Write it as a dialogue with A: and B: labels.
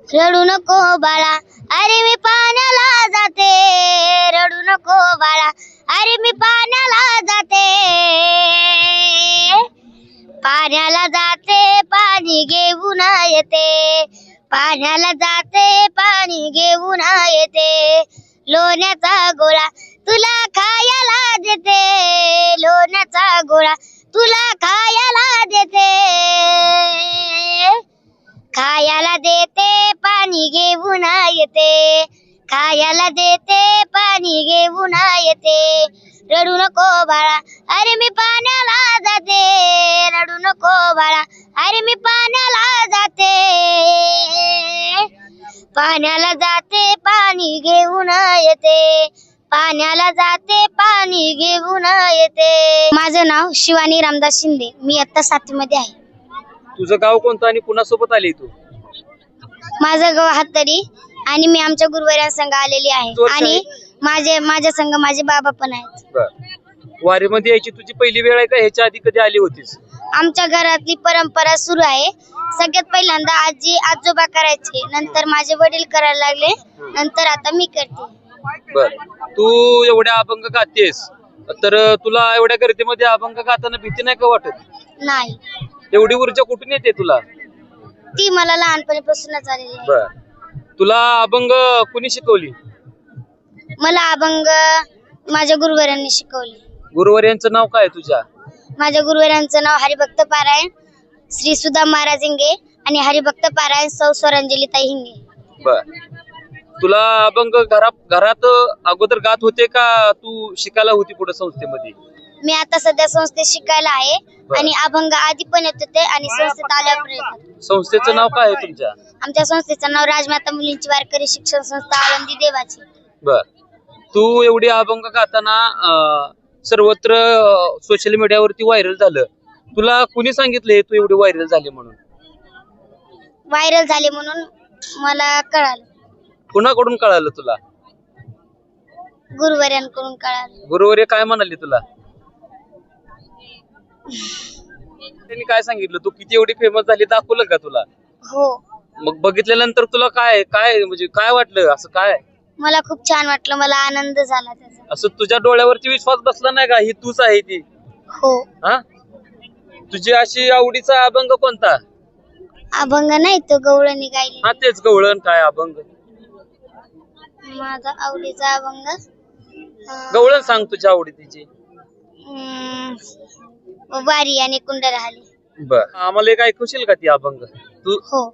A: रडू नको बाळा, अरे मी पाण्याला जाते. रडू नको बाळा, अरे मी पाण्याला जाते. पाण्याला जाते, पाणी घेऊन येते. पाण्याला जाते, पाणी घेऊन येते. लोण्याचा गोळा तुला खायला देते. लोण्याचा गोळा तुला खायला देते. खायला देते, पाणी घेऊन येते. खायला देते, पाणी घेऊन येते. रडू नको बाळा, अरे मी पाण्याला जाते. रडू नको बाळा, अरे मी पाण्याला जाते. पाण्याला जाते, पाणी घेऊन येते. पाण्याला जाते, पाणी घेऊन येते. माझं नाव शिवानी रामदास शिंदे. मी आता 7वी मध्ये आहे.
B: तुझं गाव कोणतं आणि कुणासोबत आली तू?
A: माझं गाव हातरी आणि मी आमच्या गुरुवारांसंग आलेली आहे आणि माझ्या संग माझे बाबा पण आहेत.
B: वारीमध्ये यायची तुझी पहिली वेळ आहे का? ह्याच्या आधी कधी आली होतीस?
A: आमच्या घरातली परंपरा सुरू आहे. सगळ्यात पहिल्यांदा आजी आजोबा करायचे, नंतर माझे वडील करायला लागले, नंतर आता मी करते.
B: बर, तू एवढ्या अभंग गातेस तर तुला एवढ्या गर्दीमध्ये अभंग गाताना भीती नाही का वाटत?
A: नाही,
B: एवढी ऊर्जा कुठून येते तुला?
A: ती मला लहानपणीपासूनच आलेली आहे.
B: बर, तुला अभंग कुणी शिकवली?
A: मला अभंग माझ्या गुरुवारांनी शिकवले.
B: गुरुवार यांचं नाव काय तुझ्या?
A: माझ्या गुरुवारांचं नाव हरिभक्त पारायण श्री सुदाम महाराज हिंगे आणि हरिभक्त पारायण सौ स्वरांजलीताई हिंगे.
B: बर, तुला अभंग घरात अगोदर गात होते का तू शिकायला होती पुढे संस्थेमध्ये?
A: मी आता सध्या संस्थेत शिकायला आहे आणि अभंग आधी पण येत होते आणि संस्थेत आल्यापर्यंत.
B: संस्थेचं नाव काय आहे तुमच्या?
A: आमच्या संस्थेचं नाव राजमाता मुलींची वारकरी शिक्षण संस्था आळंदी देवाची.
B: बर, तू एवढी अभंग गाताना सर्वत्र सोशल मीडियावरती व्हायरल झालं. तुला कुणी सांगितले तू एवढी व्हायरल झाली म्हणून?
A: व्हायरल झाले म्हणून मला कळालं.
B: कुणाकडून कळालं तुला?
A: गुरुवारांकडून कळालं.
B: गुरुवारी काय म्हणाले तुला? त्यांनी काय सांगितलं? तू किती एवढी फेमस झाली दाखवलं का तुला?
A: हो.
B: मग बघितल्यानंतर तुला काय काय म्हणजे काय वाटलं? असं काय?
A: मला खूप छान वाटलं, मला आनंद झाला त्याचा.
B: असं तुझ्या डोळ्यावरती विश्वास बसला नाही का ही तूच आहे ती?
A: हो.
B: हा, तुझी अशी आवडीचा अभंग कोणता?
A: अभंग नाही, तो गवळणी गायली.
B: हा, तेच गवळण. काय अभंग?
A: माझा आवडीचा अभंग
B: गवळण सांग तुझ्या आवडीची.
A: वारी आणि कुंड राहिली.
B: बर, आम्हाला एक ऐकवशील का ती अभंग तू?
A: हो.